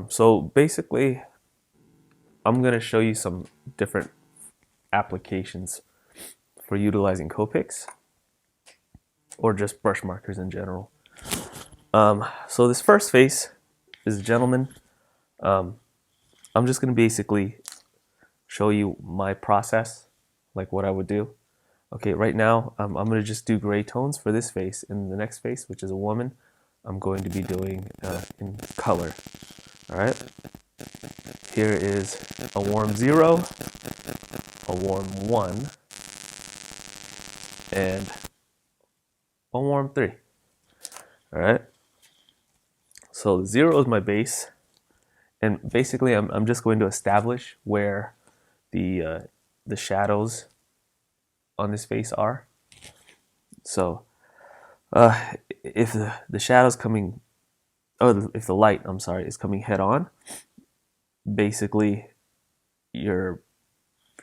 So basically, I'm going to show you some different applications for utilizing Copics or just brush markers in general. So this first face is a gentleman. I'm just going to basically show you my process, like what I would do. Okay, right now I'm going to just do gray tones for this face. In the next face, which is a woman, I'm going to be doing in color. All right, here is a warm 0, a warm 1, and a warm 3. All right, so 0 is my base, and basically I'm just going to establish where the shadows on this face are. So if the shadows coming, if the light, I'm sorry, is coming head on, basically your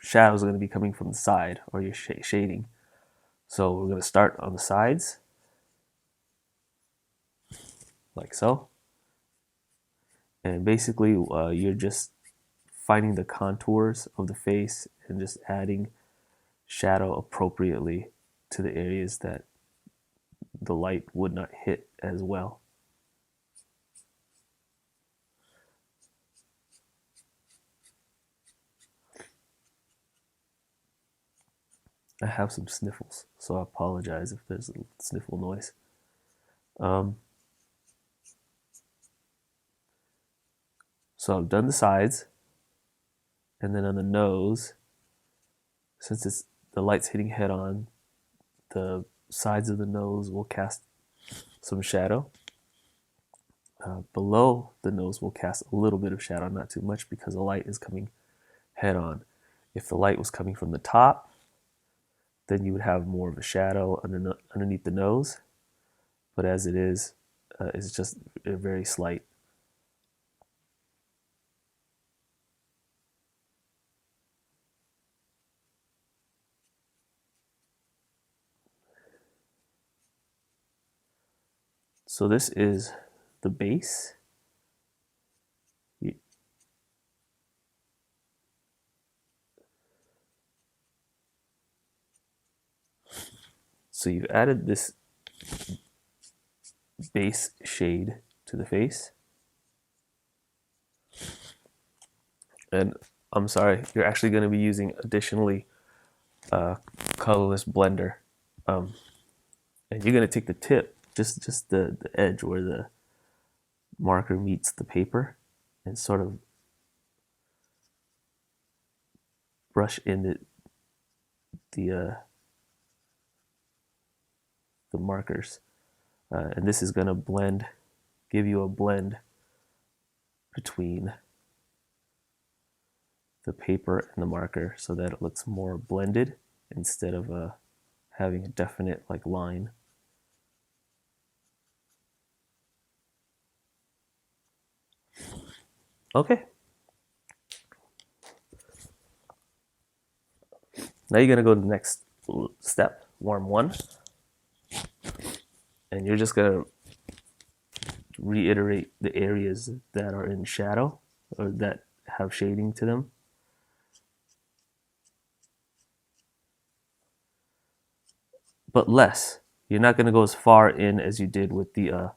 shadows are going to be coming from the side, or your shading. So we're going to start on the sides, like so. And basically you're just finding the contours of the face and just adding shadow appropriately to the areas that the light would not hit as well. I have some sniffles, so I apologize if there's a sniffle noise. So I've done the sides, and then on the nose, since the light's hitting head on, the sides of the nose will cast some shadow. Below the nose will cast a little bit of shadow, not too much, because the light is coming head on. If the light was coming from the top, then you would have more of a shadow underneath the nose. But as it is, it's just very slight. So this is the base. So you've added this base shade to the face. And I'm sorry, you're actually going to be using additionally colorless blender. And you're going to take the tip, just the edge where the marker meets the paper, and sort of brush in the markers. And this is going to give you a blend between the paper and the marker so that it looks more blended instead of having a definite like line. Okay. Now you're going to go to the next step, warm 1. And you're just going to reiterate the areas that are in shadow or that have shading to them. But less. You're not going to go as far in as you did with the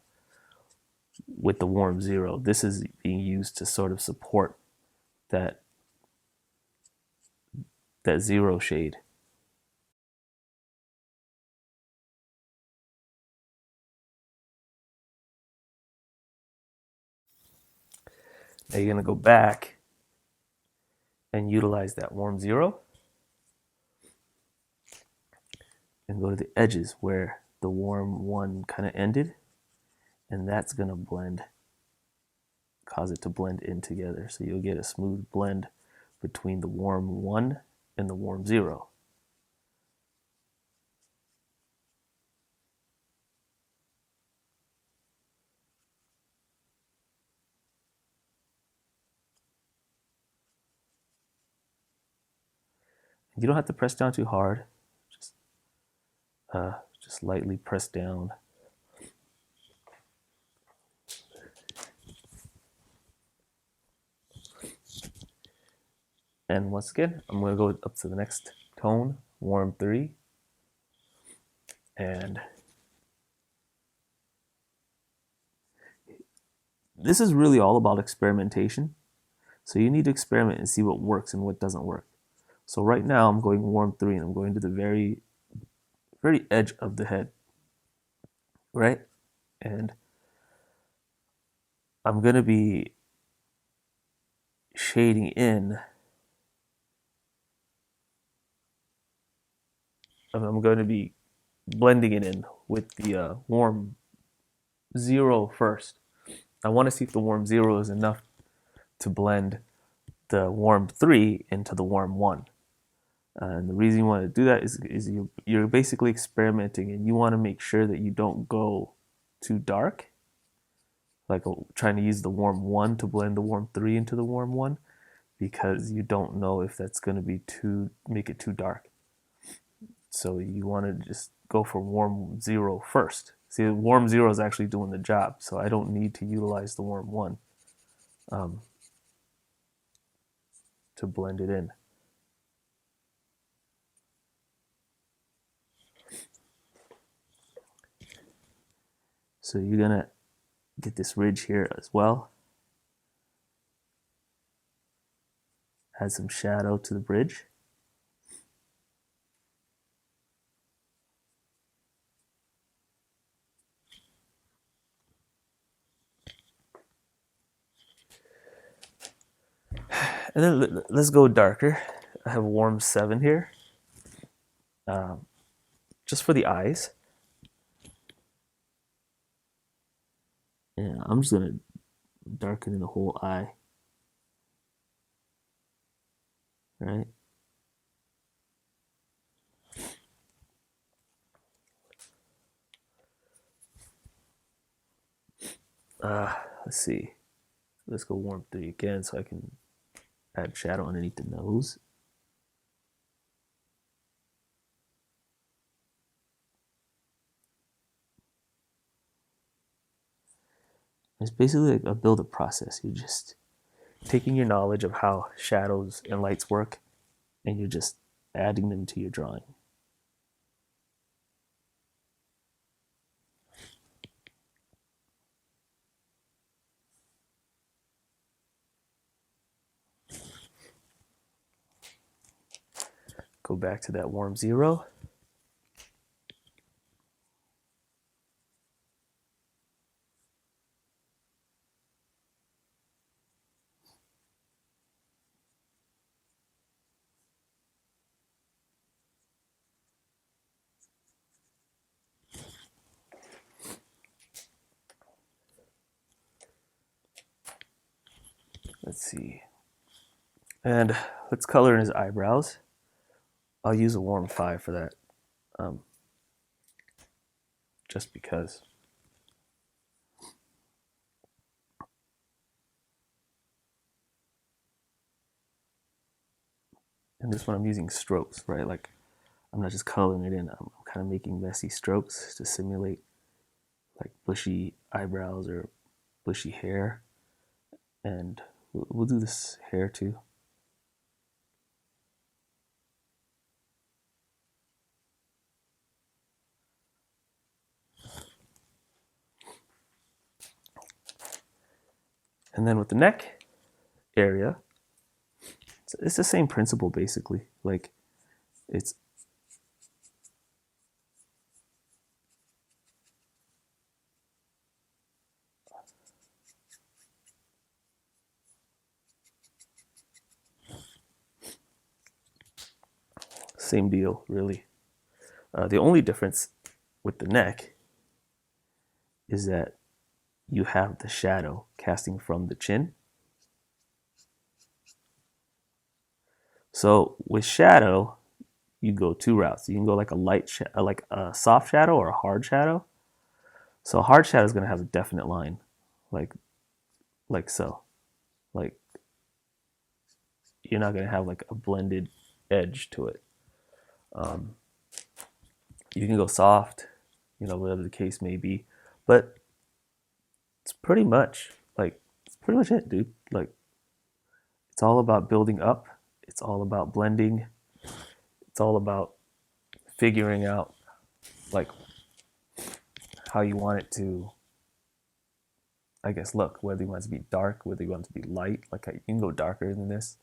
warm 0. This is being used to sort of support that 0 shade. Now you're going to go back and utilize that warm 0 and go to the edges where the warm 1 kind of ended, and that's going to cause it to blend in together. So you'll get a smooth blend between the warm 1 and the warm 0. You don't have to press down too hard. Just lightly press down. And once again, I'm going to go up to the next tone, warm 3. And this is really all about experimentation. So you need to experiment and see what works and what doesn't work. So right now I'm going warm 3 and I'm going to the very edge of the head, right? And I'm going to be shading in. I'm going to be blending it in with the warm 0 first. I want to see if the warm 0 is enough to blend the warm 3 into the warm 1. And the reason you want to do that is you're basically experimenting and you want to make sure that you don't go too dark, like trying to use the warm 1 to blend the warm 3 into the warm 1, because you don't know if that's going to be make it too dark. So you want to just go for warm 0 first. See, the warm 0 is actually doing the job, so I don't need to utilize the warm 1 to blend it in. So you're going to get this ridge here as well. Add some shadow to the bridge. And then let's go darker. I have warm 7 here, just for the eyes. And I'm just gonna darken in the whole eye, right? Let's see. Let's go warm 3 again so I can add shadow underneath the nose. It's basically like a build-up process. You're just taking your knowledge of how shadows and lights work, and you're just adding them to your drawing. Go back to that warm 0. Let's see. And let's color in his eyebrows. I'll use a warm 5 for that, just because. And this one I'm using strokes, right? Like I'm not just coloring it in. I'm kind of making messy strokes to simulate like bushy eyebrows or bushy hair. And we'll do this hair too. And then with the neck area, it's the same principle basically. Like it's same deal, really. The only difference with the neck is that you have the shadow casting from the chin. So with shadow, you go 2 routes. You can go like like a soft shadow or a hard shadow. So a hard shadow is going to have a definite line, like so. Like you're not going to have like a blended edge to it. You can go soft, whatever the case may be, but it's pretty much it, dude. Like it's all about building up It's all about blending. It's all about figuring out like how you want it to, I guess, look, whether you want it to be dark, whether you want it to be light. Like you can go darker than this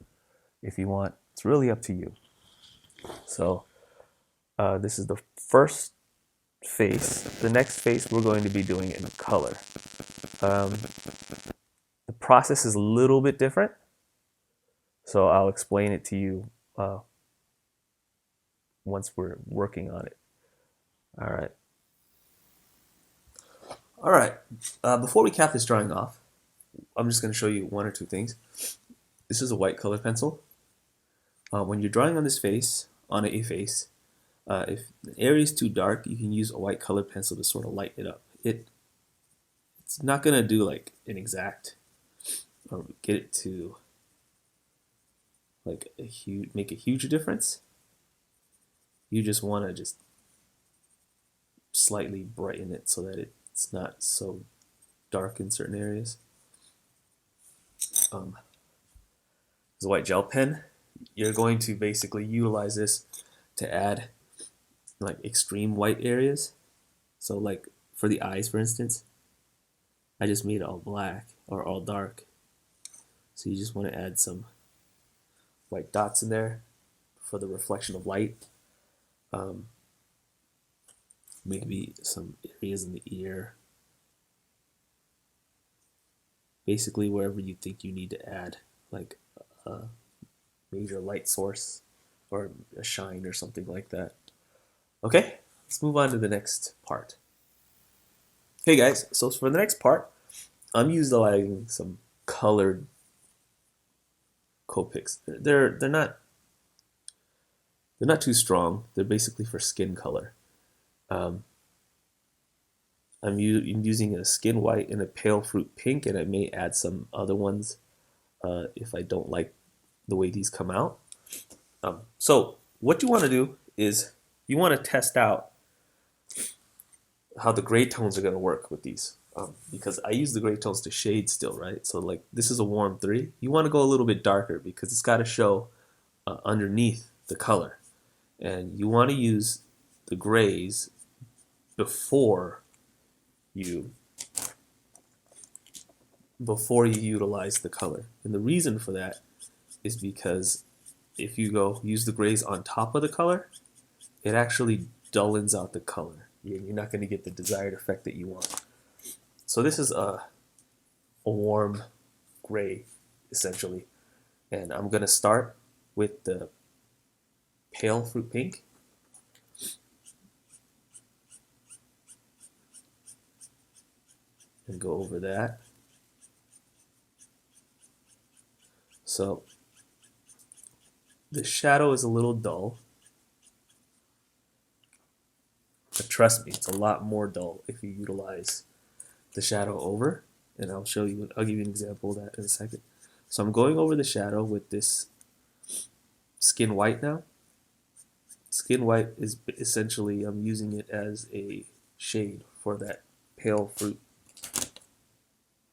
if you want. It's really up to you. So this is the first face. The next face we're going to be doing in color. The process is a little bit different, so I'll explain it to you once we're working on it. All right. All right. Before we cap this drawing off, I'm just going to show you one or two things. This is a white color pencil. When you're drawing on this face, on a face, if the area is too dark, you can use a white color pencil to sort of lighten it up. It's not going to do like an exact, or get it to like make a huge difference. You just want to just slightly brighten it so that it's not so dark in certain areas. There's a white gel pen. You're going to basically utilize this to add like extreme white areas. So like for the eyes, for instance, I just made it all black or all dark. So you just want to add some white dots in there for the reflection of light. Maybe some areas in the ear. Basically wherever you think you need to add like a major light source or a shine or something like that. Okay, let's move on to the next part. Hey guys, so for the next part, I'm utilizing some colored Copics. They're not too strong. They're basically for skin color. I'm using a skin white and a pale fruit pink, and I may add some other ones if I don't like the way these come out. So what you want to do is you want to test out how the gray tones are going to work with these. Because I use the gray tones to shade still, right? So like this is a warm 3. You want to go a little bit darker because it's got to show underneath the color. And you want to use the grays before you utilize the color. And the reason for that is because if you go use the grays on top of the color, it actually dullens out the color. You're not going to get the desired effect that you want. So this is a warm gray, essentially. And I'm going to start with the pale fruit pink. And go over that. So the shadow is a little dull. But trust me, it's a lot more dull if you utilize the shadow over, and I'll give you an example of that in a second. So I'm going over the shadow with this skin white now. Skin white is essentially, I'm using it as a shade for that pale fruit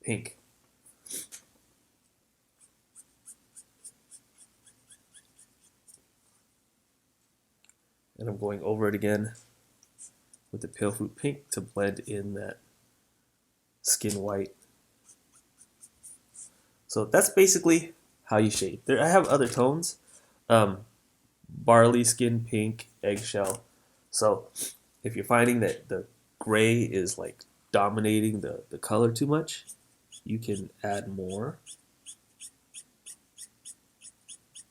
pink. And I'm going over it again with the pale fruit pink to blend in that skin white. So that's basically how you shade. I have other tones, barley, skin pink, eggshell. So if you're finding that the gray is like dominating the color too much, you can add more.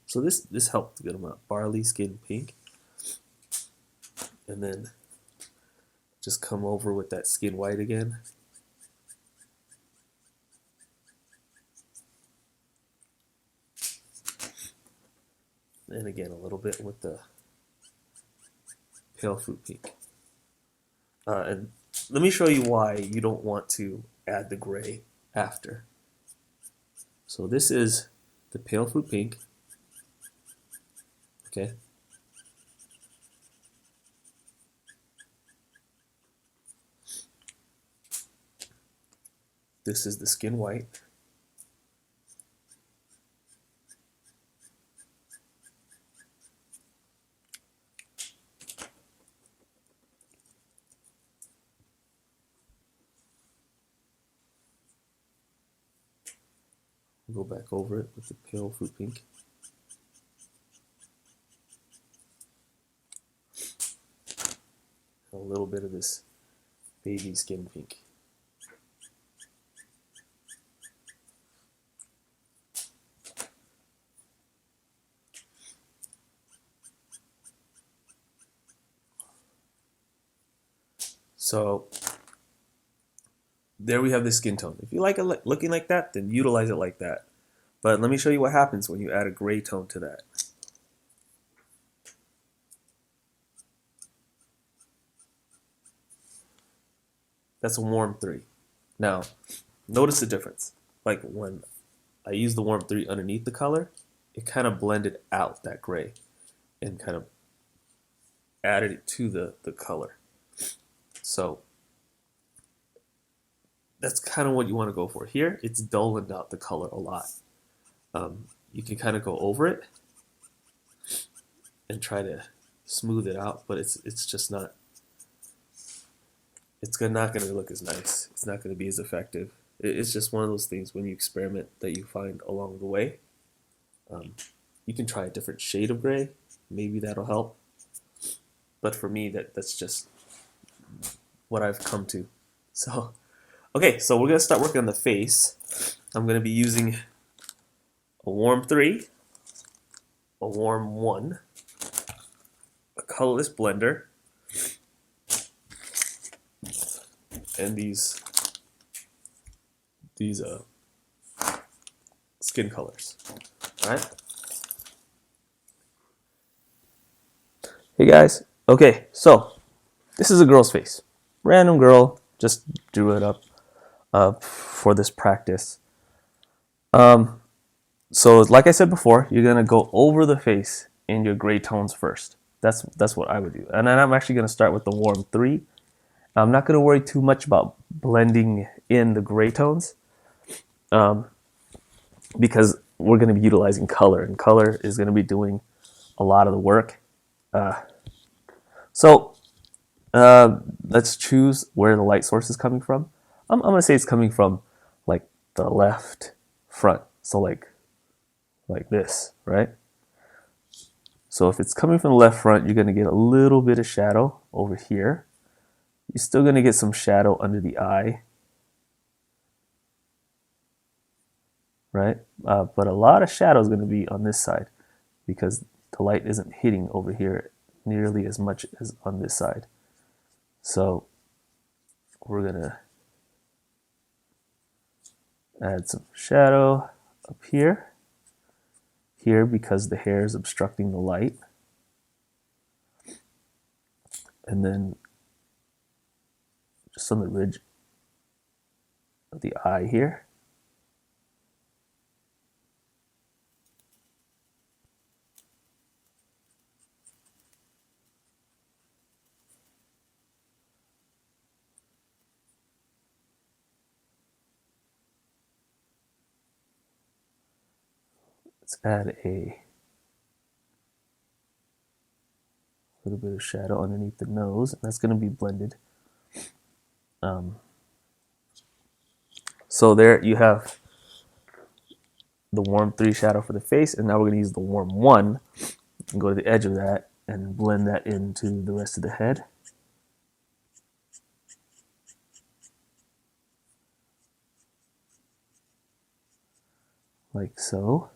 So this helped a good amount. Barley, skin pink. And then just come over with that skin white again. And again, a little bit with the pale fruit pink. And let me show you why you don't want to add the gray after. So this is the pale fruit pink. Okay. This is the skin white. Go back over it with the pale fruit pink. A little bit of this baby skin pink. So there we have the skin tone. If you like it looking like that, then utilize it like that. But let me show you what happens when you add a gray tone to that. That's a warm 3. Now, notice the difference. Like when I used the warm 3 underneath the color, it kind of blended out that gray and kind of added it to the color. So that's kind of what you want to go for. Here, it's dulling out the color a lot. You can kind of go over it and try to smooth it out, but it's just not. It's not going to look as nice. It's not going to be as effective. It's just one of those things when you experiment that you find along the way. You can try a different shade of gray. Maybe that'll help. But for me, that's just what I've come to. So, okay, so we're going to start working on the face. I'm going to be using a warm 3, a warm 1, a colorless blender, and these skin colors. All right. Hey guys. Okay, so this is a girl's face. Random girl, just drew it up for this practice. So like I said before, you're gonna go over the face in your gray tones first. That's what I would do. And then I'm actually gonna start with the warm 3. I'm not gonna worry too much about blending in the gray tones, because we're gonna be utilizing color, and color is gonna be doing a lot of the work. So let's choose where the light source is coming from. I'm gonna say it's coming from like the left front. So like this, right? So if it's coming from the left front, you're gonna get a little bit of shadow over here. You're still gonna get some shadow under the eye, right? But a lot of shadow is gonna be on this side because the light isn't hitting over here nearly as much as on this side. So we're gonna add some shadow up here because the hair is obstructing the light, and then just on the ridge of the eye here. Let's add a little bit of shadow underneath the nose, and that's going to be blended. So there you have the warm 3 shadow for the face, and now we're going to use the warm 1 and go to the edge of that and blend that into the rest of the head. Like so.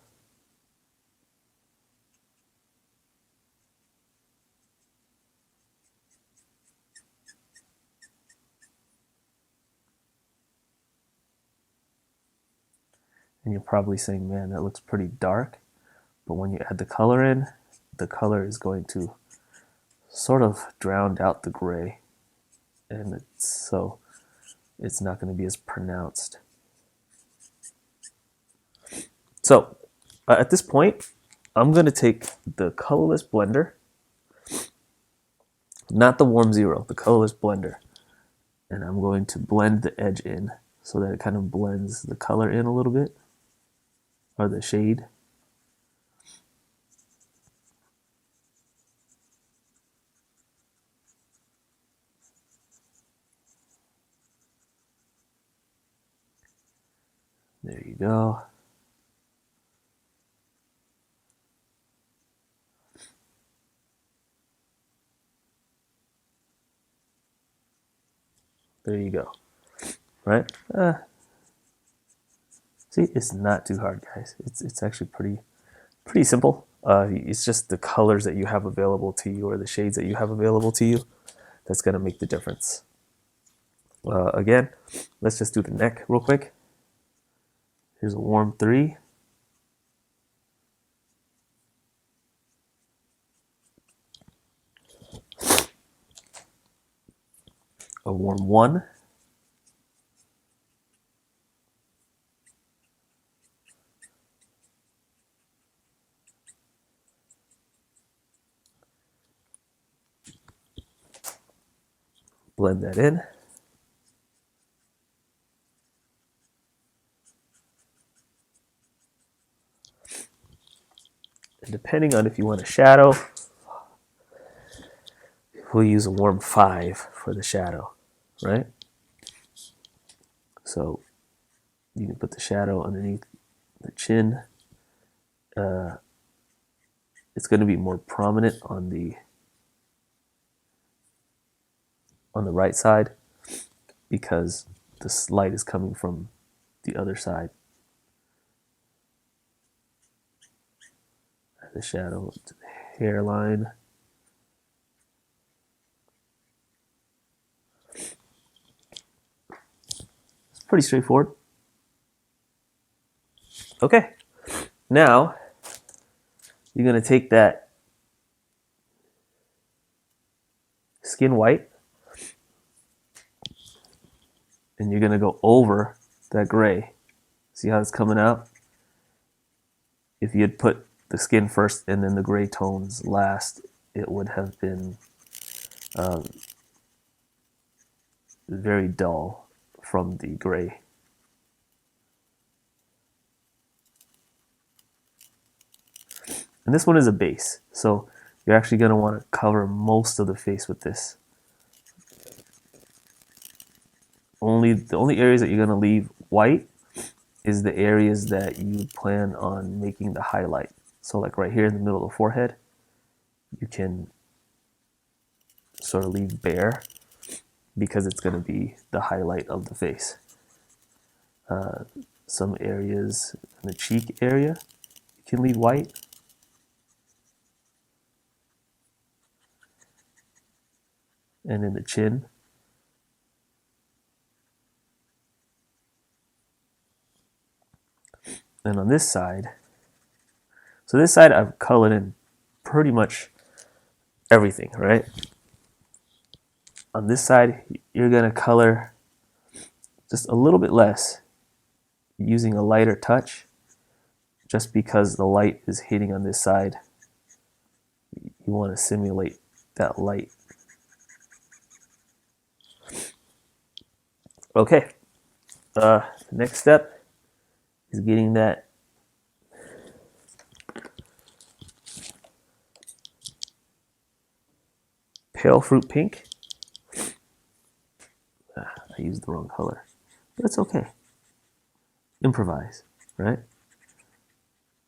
And you're probably saying, man, that looks pretty dark. But when you add the color in, the color is going to sort of drown out the gray. And so it's not going to be as pronounced. So at this point, I'm going to take the colorless blender, not the warm 0, the colorless blender, and I'm going to blend the edge in so that it kind of blends the color in a little bit, or the shade. There you go. There you go. Right? See, it's not too hard, guys. It's actually pretty simple. It's just the colors that you have available to you, or the shades that you have available to you, that's gonna make the difference. Again, let's just do the neck real quick. Here's a warm 3. A warm 1. Blend that in. And depending on if you want a shadow, we'll use a warm 5 for the shadow, right? So you can put the shadow underneath the chin. It's going to be more prominent on the right side because the light is coming from the other side. The shadow to the hairline. It's pretty straightforward. Okay, now you're going to take that skin white and you're going to go over that gray. See how it's coming out? If you had put the skin first and then the gray tones last, it would have been very dull from the gray. And this one is a base, so you're actually going to want to cover most of the face with this. The only areas that you're going to leave white is the areas that you plan on making the highlight. So like right here in the middle of the forehead, you can sort of leave bare because it's going to be the highlight of the face. Some areas in the cheek area, you can leave white. And in the chin. And on this side, so this side I've colored in pretty much everything, right? On this side, you're going to color just a little bit less using a lighter touch just because the light is hitting on this side. You want to simulate that light. Okay, the next step is getting that pale fruit pink. I used the wrong color. That's okay. Improvise, right?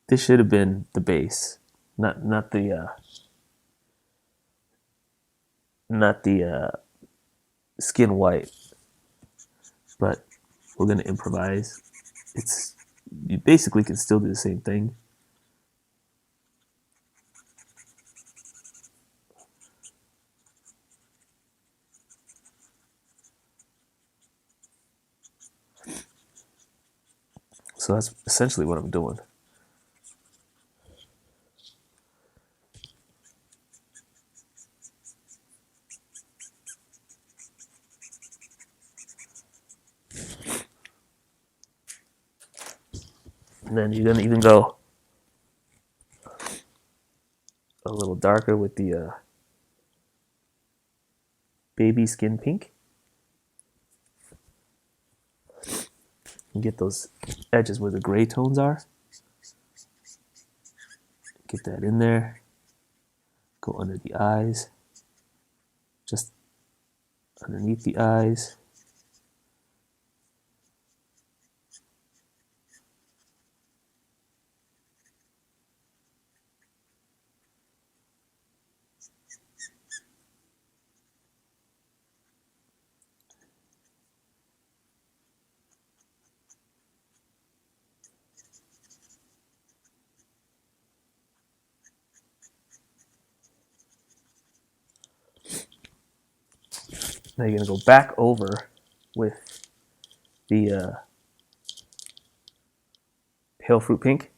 This should have been the base, not the skin white. But we're gonna improvise. You basically can still do the same thing. So that's essentially what I'm doing. And then you're gonna even go a little darker with the baby skin pink. And get those edges where the gray tones are. Get that in there. Go under the eyes. Just underneath the eyes. Now you're going to go back over with the pale fruit pink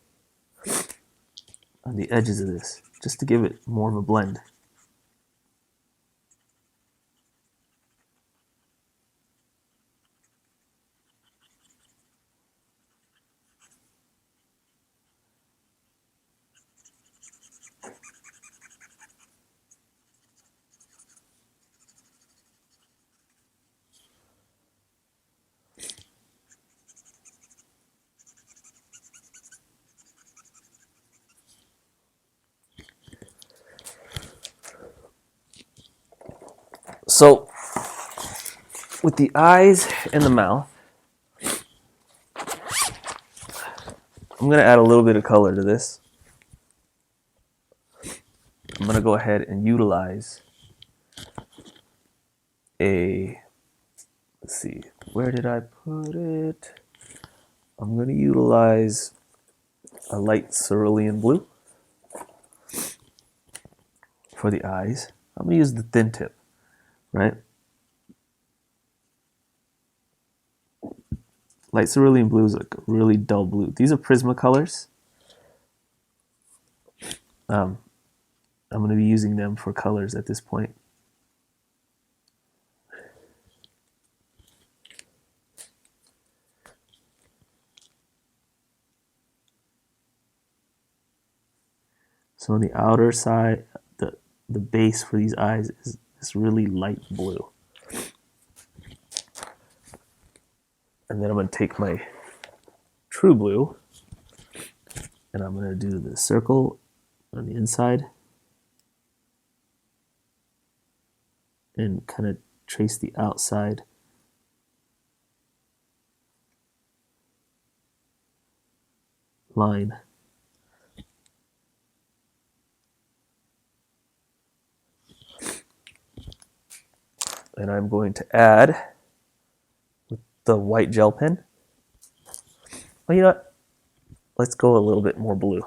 on the edges of this, just to give it more of a blend. So with the eyes and the mouth, I'm going to add a little bit of color to this. I'm going to go ahead and utilize let's see, where did I put it? I'm going to utilize a light cerulean blue for the eyes. I'm going to use the thin tip, right? Light cerulean blue is like a really dull blue. These are Prismacolors. I'm going to be using them for colors at this point. So on the outer side, the base for these eyes is this really light blue. And then I'm going to take my true blue and I'm going to do the circle on the inside and kind of trace the outside line. And I'm going to add with the white gel pen. Well, you know what? Let's go a little bit more blue,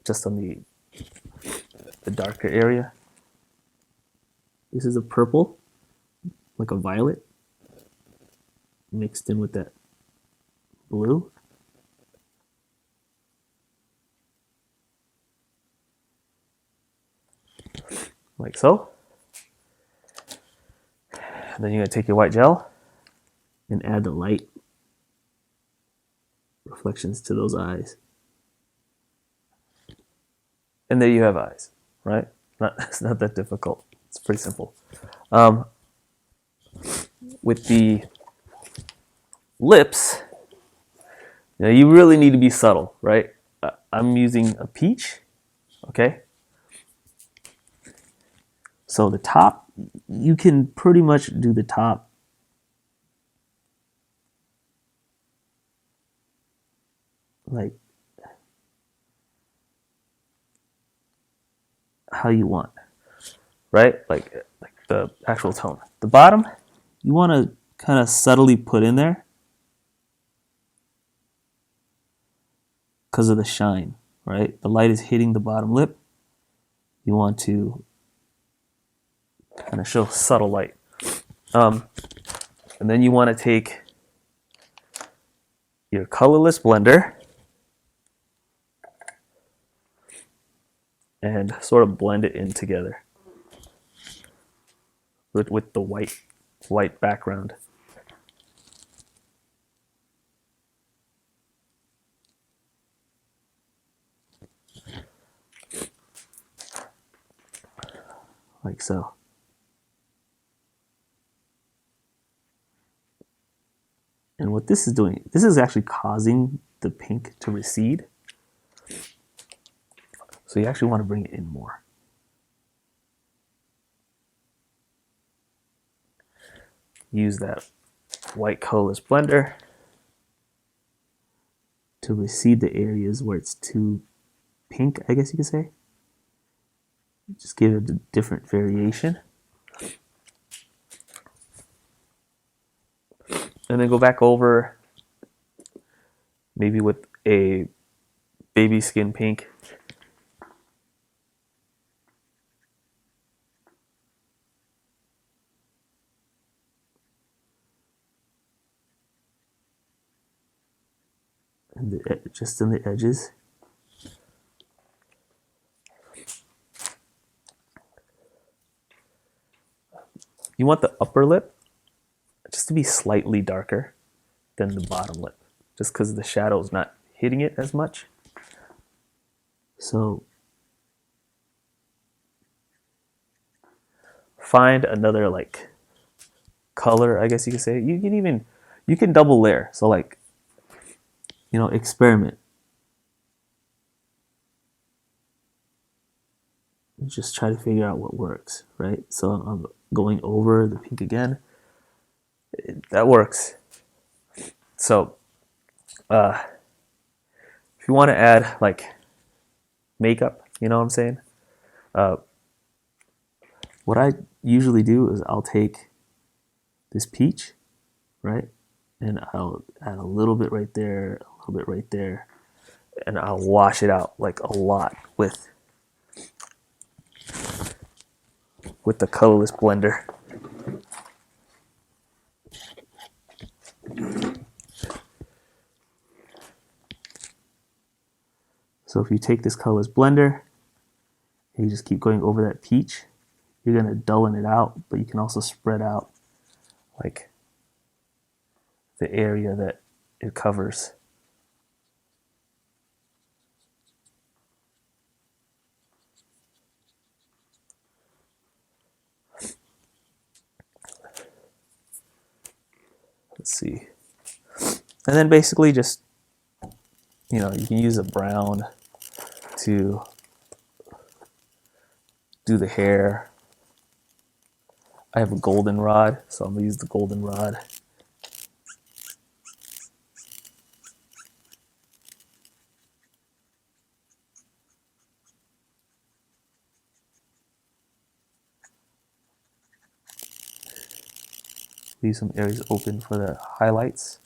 just on the darker area. This is a purple, like a violet, mixed in with that blue. Like so. And then you're going to take your white gel and add the light reflections to those eyes. And there you have eyes, right? It's not that difficult. It's pretty simple. With the lips, now you really need to be subtle, right? I'm using a peach, okay? So the top, you can pretty much do the top like how you want, right? Like the actual tone. The bottom, you want to kind of subtly put in there because of the shine, right? The light is hitting the bottom lip. You want to kind of show subtle light. And then you want to take your colorless blender and sort of blend it in together with the white background. Like so. And what this is doing, this is actually causing the pink to recede. So you actually want to bring it in more. Use that white colorless blender to recede the areas where it's too pink, I guess you could say. Just give it a different variation. And then go back over maybe with a baby skin pink. and just in the edges. You want the upper lip just to be slightly darker than the bottom lip, just because the shadow is not hitting it as much. So find another like color, I guess you could say. You can double layer. So like, experiment. Just try to figure out what works, right? So I'm going over the pink again. That works. So if you want to add like makeup, you know what I'm saying? What I usually do is I'll take this peach, right? And I'll add a little bit right there, a little bit right there, and I'll wash it out like a lot with the colorless blender. So if you take this colorless blender and you just keep going over that peach, you're gonna dullien it out, but you can also spread out like the area that it covers. Let's see. And then basically just, you can use a brown to do the hair. I have a goldenrod, so I'm gonna use the goldenrod. Leave some areas open for the highlights.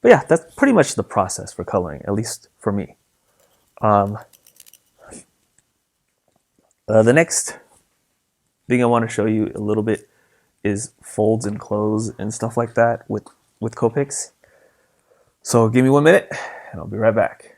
But yeah, that's pretty much the process for coloring, at least for me. The next thing I want to show you a little bit is folds and close and stuff like that with Copics. So give me 1 minute and I'll be right back.